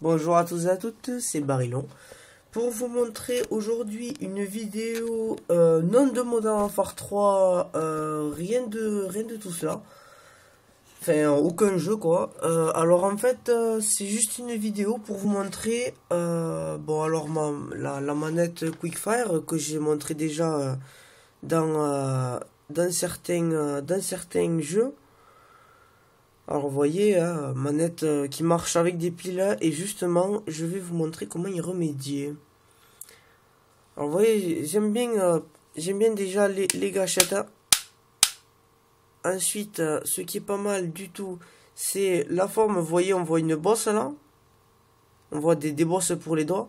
Bonjour à tous et à toutes, c'est Barilon pour vous montrer aujourd'hui une vidéo non de Modern Warfare 3, rien de tout cela, enfin aucun jeu quoi. Alors en fait c'est juste une vidéo pour vous montrer bon alors la manette Quickfire que j'ai montré déjà dans certains jeux. Alors vous voyez, hein, manette qui marche avec des piles et justement je vais vous montrer comment y remédier. Alors vous voyez, j'aime bien déjà les gâchettes, hein. Ensuite, ce qui est pas mal du tout, c'est la forme. Vous voyez, on voit une bosse là. On voit des bosses pour les doigts.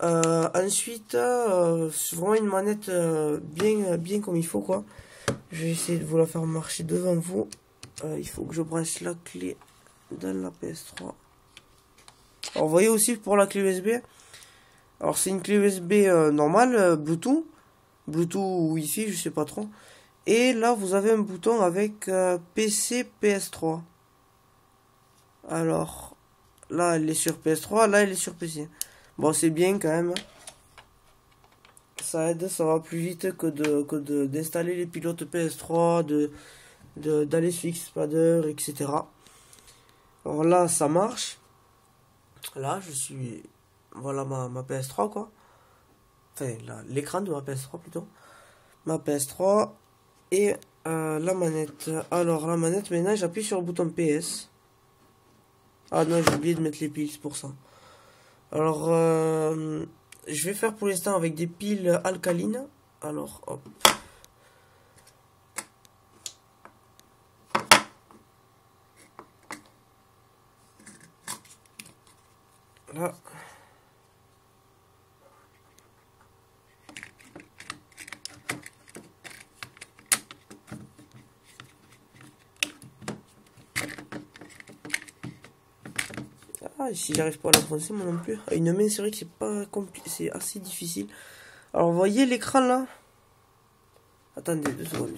Ensuite, c'est vraiment une manette bien comme il faut quoi. Je vais essayer de vous la faire marcher devant vous. Il faut que je branche la clé dans la PS3. Alors vous voyez aussi pour la clé USB. Alors c'est une clé USB normale, Bluetooth ou Wi-Fi, je sais pas trop. Et là vous avez un bouton avec PC PS3. Alors là elle est sur PS3, là elle est sur PC. Bon c'est bien quand même. Ça aide, ça va plus vite que d'installer les pilotes PS3, d'aller sur Xpadder, etc. Alors là ça marche. Là je suis, voilà ma PS3 quoi. Enfin l'écran de ma PS3 plutôt. Ma PS3 et la manette. Alors la manette, maintenant j'appuie sur le bouton PS. Ah non, j'ai oublié de mettre les piles, c'est pour ça. Alors je vais faire pour l'instant avec des piles alcalines. Alors hop. Là. Ah, si j'arrive pas à la foncer, moi non plus. À une main, c'est vrai que c'est pas compliqué, c'est assez difficile. Alors, vous voyez l'écran là? Attendez 2 secondes,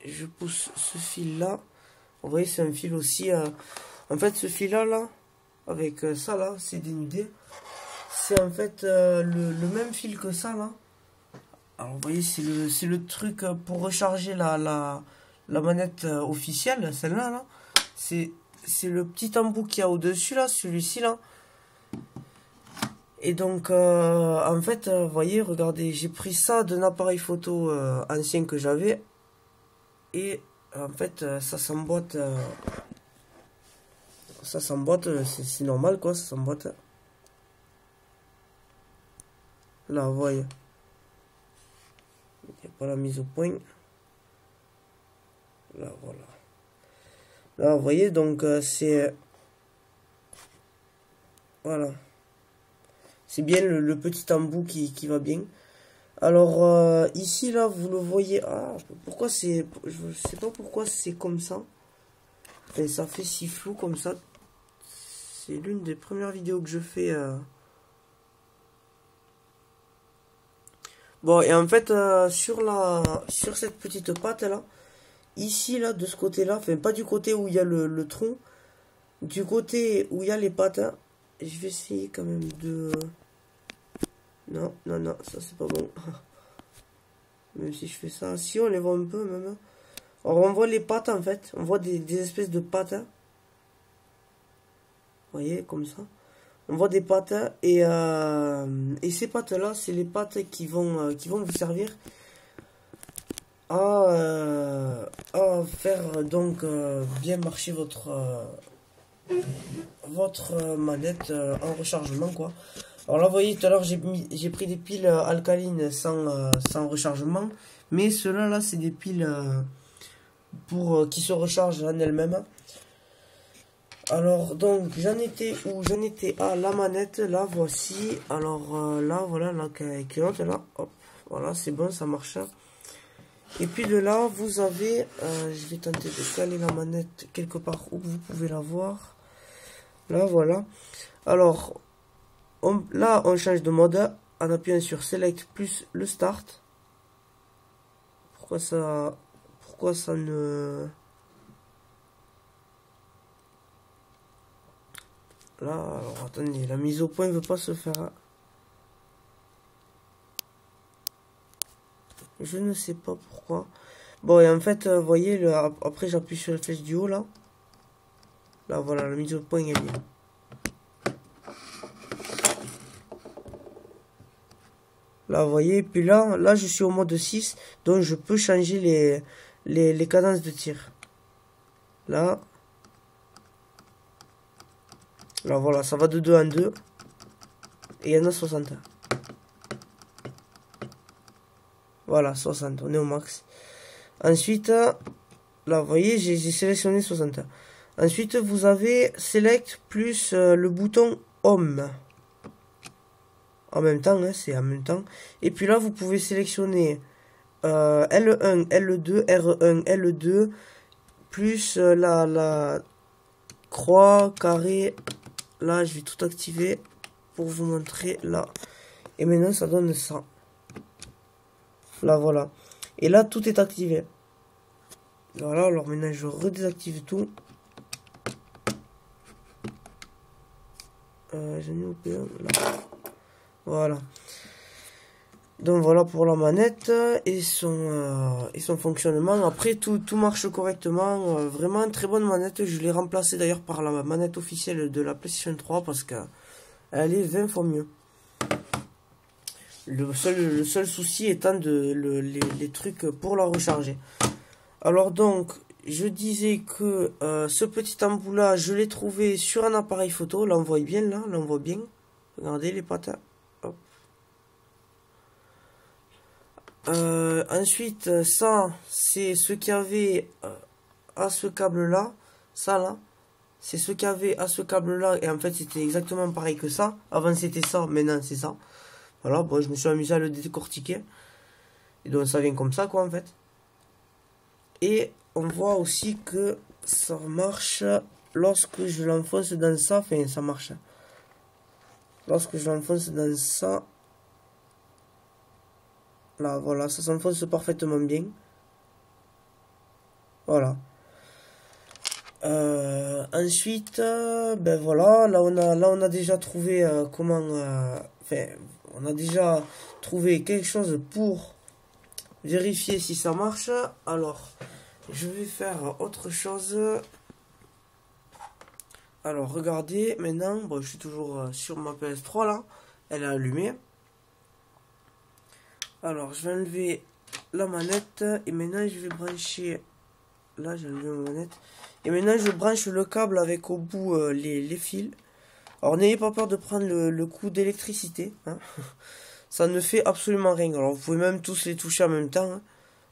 je pousse ce fil là. Vous voyez, c'est un fil aussi. En fait, ce fil là, avec ça là, c'est dénudé. C'est en fait le même fil que ça là. Alors, vous voyez, c'est le truc pour recharger la manette officielle, celle-là là. C'est le petit embout qu'il y a au-dessus là, celui-ci là. Et donc, en fait, vous voyez, regardez, j'ai pris ça d'un appareil photo ancien que j'avais. Et en fait, ça s'emboîte. Ça s'emboîte, c'est normal quoi, ça s'emboîte. Là, vous voyez. Il n'y a pas la mise au point. Là, voilà. Là, vous voyez, donc c'est... Voilà. C'est bien le petit embout qui va bien. Alors, ici, là, vous le voyez... Ah, pourquoi c'est... Je sais pas pourquoi c'est comme ça. Enfin, ça fait si flou comme ça. C'est l'une des premières vidéos que je fais. Bon, et en fait, sur cette petite patte, là, ici, là, de ce côté-là, enfin, pas du côté où il y a le tronc, du côté où il y a les pattes, hein, je vais essayer quand même de... Non, ça c'est pas bon. Même si je fais ça, si on les voit un peu même. Alors on voit les pattes en fait, on voit des espèces de pattes. Vous voyez, comme ça. On voit des pattes et ces pattes là, c'est les pattes qui vont vous servir à faire donc bien marcher votre manette en rechargement quoi. Alors là vous voyez tout à l'heure j'ai pris des piles alcalines sans rechargement, mais ceux-là là c'est des piles pour qui se rechargent en elles-mêmes. Alors donc j'en étais où? J'en étais à la manette, là voici. Alors là voilà la clignote là, hop, voilà c'est bon, ça marche. Et puis de là vous avez, je vais tenter de caler la manette quelque part où vous pouvez la voir. Là voilà. Alors là on change de mode en appuyant sur Select plus le Start. Pourquoi ça ne... Là, alors attendez, la mise au point ne veut pas se faire. Je ne sais pas pourquoi. Bon, et en fait, vous voyez, après j'appuie sur la flèche du haut là. Là, voilà, la mise au point est bien. Là, vous voyez, puis là, je suis au mode 6, donc je peux changer les cadences de tir. Là. Là, voilà, ça va de 2 en 2. Et il y en a 60. Voilà, 60, on est au max. Ensuite, là, vous voyez, j'ai sélectionné 60. Ensuite, vous avez Select plus le bouton Home. En même temps, hein, c'est en même temps. Et puis là, vous pouvez sélectionner L1, L2, R1, L2, plus la croix, carré. Là, je vais tout activer pour vous montrer là. Et maintenant, ça donne ça. Là, voilà. Et là, tout est activé. Voilà, alors maintenant, je redésactive tout. J'en ai oublié un, là. Voilà. Donc voilà pour la manette et son fonctionnement. Après, tout marche correctement. Vraiment, très bonne manette. Je l'ai remplacée d'ailleurs par la manette officielle de la PlayStation 3 parce qu'elle est 20 fois mieux. Le seul souci étant les trucs pour la recharger. Alors donc, je disais que ce petit embout là, je l'ai trouvé sur un appareil photo. Là, on voit bien, là on voit bien. Regardez les pattes. Hop. Ensuite, ça, c'est ce qu'il y avait à ce câble-là. Ça, là, c'est ce qu'il y avait à ce câble-là. Et en fait, c'était exactement pareil que ça. Avant, c'était ça. Maintenant, c'est ça. Voilà, bon, je me suis amusé à le décortiquer. Et donc, ça vient comme ça, quoi, en fait. Et on voit aussi que ça marche lorsque je l'enfonce dans ça. Enfin, ça marche. Lorsque je l'enfonce dans ça. Là, voilà, ça s'enfonce parfaitement bien. Voilà. Ensuite, ben voilà, là on a déjà trouvé comment, enfin, on a déjà trouvé quelque chose pour vérifier si ça marche. Alors, je vais faire autre chose. Alors, regardez, maintenant, bon, je suis toujours sur ma PS3 là, elle est allumée. Alors, je vais enlever la manette et maintenant je vais brancher. Là, j'ai enlevé ma manette. Et maintenant, je branche le câble avec au bout les fils. Alors, n'ayez pas peur de prendre le coup d'électricité. Hein. Ça ne fait absolument rien. Alors, vous pouvez même tous les toucher en même temps. Hein.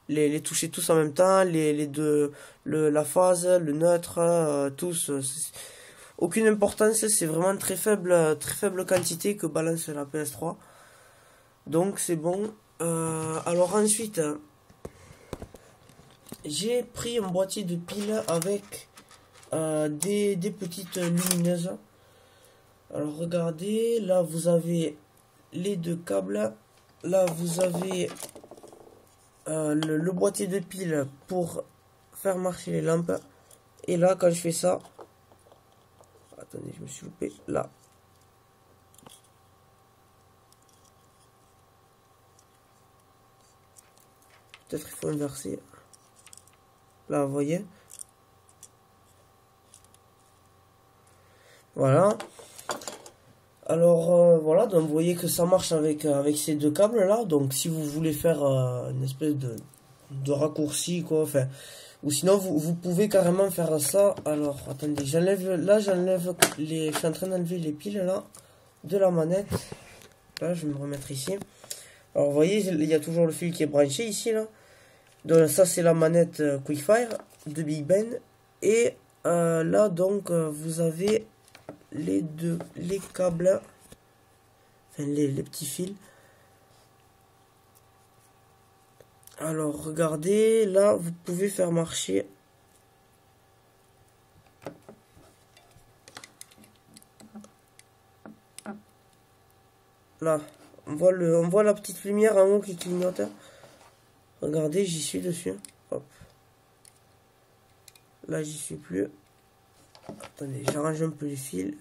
Les toucher tous en même temps. Les deux, la phase, le neutre, tous. Aucune importance. C'est vraiment très faible quantité que balance la PS3. Donc, c'est bon. Alors, ensuite... j'ai pris un boîtier de piles avec des petites lumineuses. Alors regardez, là vous avez les deux câbles. Là vous avez le boîtier de piles pour faire marcher les lampes. Et là quand je fais ça, attendez, je me suis loupé, là. Peut-être il faut inverser. Là, vous voyez. Voilà. Alors, voilà. Donc, vous voyez que ça marche avec ces deux câbles-là. Donc, si vous voulez faire une espèce de raccourci, quoi. Enfin, ou sinon, vous pouvez carrément faire ça. Alors, attendez. J'enlève les... Je suis en train d'enlever les piles, là, de la manette. Là, je vais me remettre ici. Alors, vous voyez, il y a toujours le fil qui est branché ici, là. Donc ça c'est la manette Quickfire de Big Ben. Et là donc vous avez les câbles, enfin les petits fils. Alors regardez, là vous pouvez faire marcher. Là, on voit la petite lumière en haut qui clignote. Regardez, j'y suis dessus. Hop. Là, j'y suis plus. Attendez, j'arrange un peu les fils.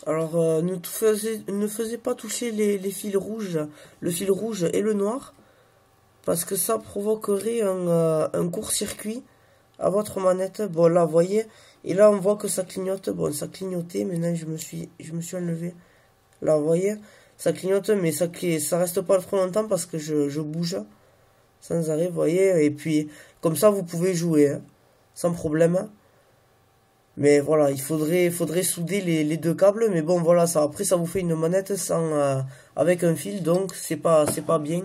Alors, ne faisez pas toucher les fils rouges, le fil rouge et le noir, parce que ça provoquerait un court-circuit à votre manette. Bon, là, vous voyez, et là, on voit que ça clignote. Bon, ça clignotait, maintenant, je me suis enlevé. Là, vous voyez, ça clignote, mais ça reste pas trop longtemps parce que je bouge sans arrêt, vous voyez. Et puis, comme ça, vous pouvez jouer, hein, sans problème. Mais voilà, il faudrait souder les deux câbles. Mais bon, voilà, ça, après, ça vous fait une manette sans, avec un fil. Donc, c'est pas bien.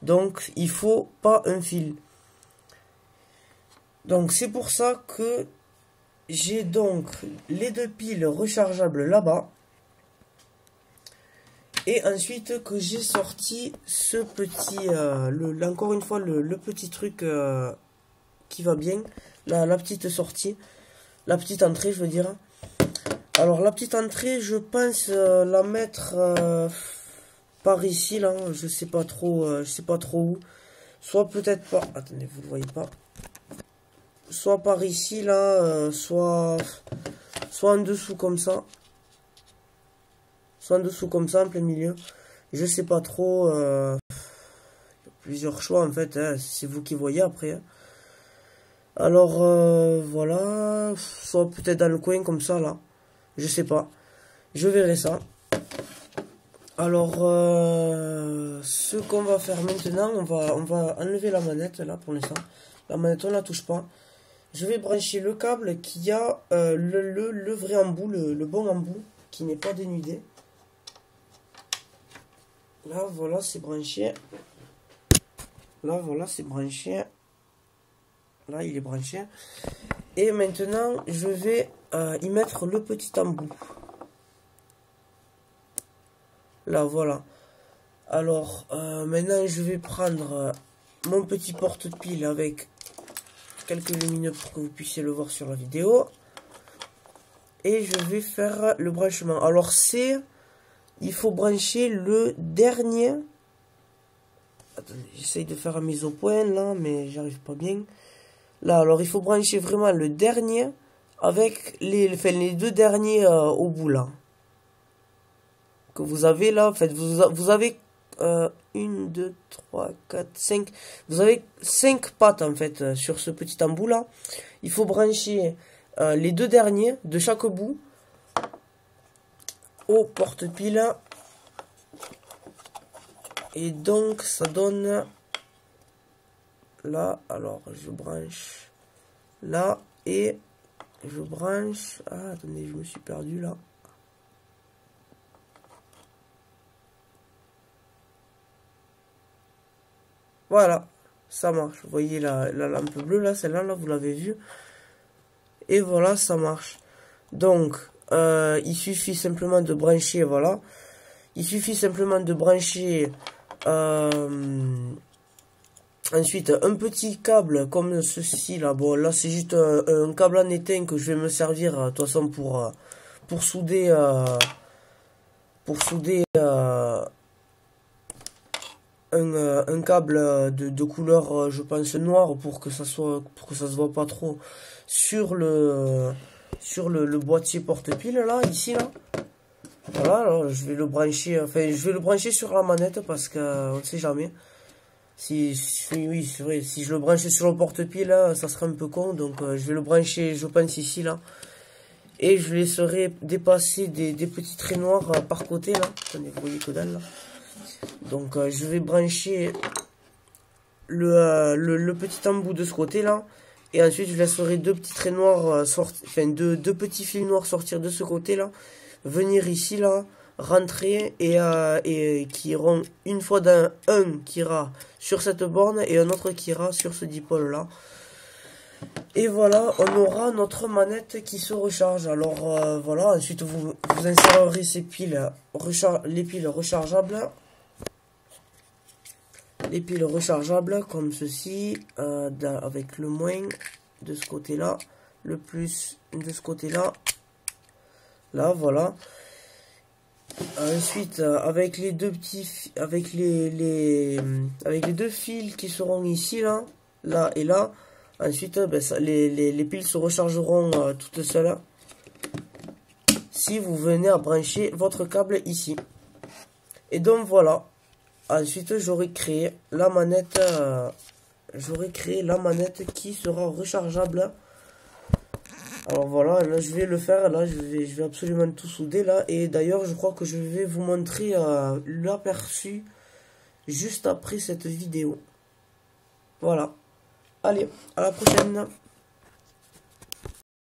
Donc, il faut pas un fil. Donc, c'est pour ça que j'ai donc les deux piles rechargeables là-bas. Et ensuite, que j'ai sorti ce petit, encore une fois, le petit truc qui va bien. La petite sortie. La petite entrée, je veux dire. Alors, la petite entrée, je pense la mettre par ici, là. Je sais pas trop où. Soit peut-être pas. Attendez, vous le voyez pas. Soit par ici, là. Soit en dessous, comme ça. Soit en dessous, comme ça, en plein milieu. Je sais pas trop. Il y a plusieurs choix, en fait. Hein. C'est vous qui voyez après. Hein. Alors, voilà, soit peut-être dans le coin comme ça, là. Je sais pas. Je verrai ça. Alors, ce qu'on va faire maintenant, on va enlever la manette, là, pour l'instant. La manette, on la touche pas. Je vais brancher le câble qui a le vrai embout, le bon embout, qui n'est pas dénudé. Là, voilà, c'est branché. Là, voilà, c'est branché. Là, il est branché. Et maintenant, je vais y mettre le petit embout. Là, voilà. Alors, maintenant, je vais prendre mon petit porte-pile avec quelques lumineux pour que vous puissiez le voir sur la vidéo. Et je vais faire le branchement. Alors, il faut brancher le dernier. Attendez, j'essaye de faire la mise au point, là, mais j'arrive pas bien. Là, alors il faut brancher vraiment le dernier avec les deux derniers au bout là. Que vous avez là, en fait, vous avez 1, 2, 3, 4, 5. Vous avez 5 pattes en fait sur ce petit embout là. Il faut brancher les deux derniers de chaque bout au porte-pile. Et donc ça donne... Là, alors je branche là et je branche. Ah, attendez, je me suis perdu là. Voilà, ça marche. Vous voyez la lampe bleue là, celle-là, là, vous l'avez vue. Et voilà, ça marche. Donc, il suffit simplement de brancher, voilà. Il suffit simplement de brancher... ensuite, un petit câble comme ceci là. Bon, là c'est juste un câble en étain que je vais me servir de toute façon pour souder un câble de couleur, je pense noire pour que ça se voit pas trop sur le boîtier porte-pile là, ici là. Voilà, alors je vais le brancher, enfin je vais le brancher sur la manette parce que on ne sait jamais. Oui, c'est vrai, si je le branche sur le porte-pile, là, ça serait un peu con. Donc, je vais le brancher, je pense, ici, là. Et je laisserai dépasser des petits traits noirs par côté, là. Attendez, vous voyez que dalle, là. Donc, je vais brancher le petit embout de ce côté, là. Et ensuite, je laisserai deux petits traits noirs sortir, enfin, deux petits fils noirs sortir de ce côté, là. Venir ici, là. Rentrer et qui iront une fois d'un qui ira sur cette borne et un autre qui ira sur ce dipôle là. Et voilà, on aura notre manette qui se recharge. Alors voilà, ensuite vous insérerez ces piles les piles rechargeables. Les piles rechargeables comme ceci, avec le moins de ce côté là, le plus de ce côté là. Là voilà. Ensuite, avec les deux avec les deux fils qui seront ici, là et là. Ensuite, ben, les piles se rechargeront toutes seules. si vous venez à brancher votre câble ici. Et donc voilà. Ensuite, j'aurai créé la manette. Qui sera rechargeable. Alors voilà, là je vais le faire. Là, je vais absolument tout souder là. Et d'ailleurs, je crois que je vais vous montrer l'aperçu juste après cette vidéo. Voilà. Allez, à la prochaine.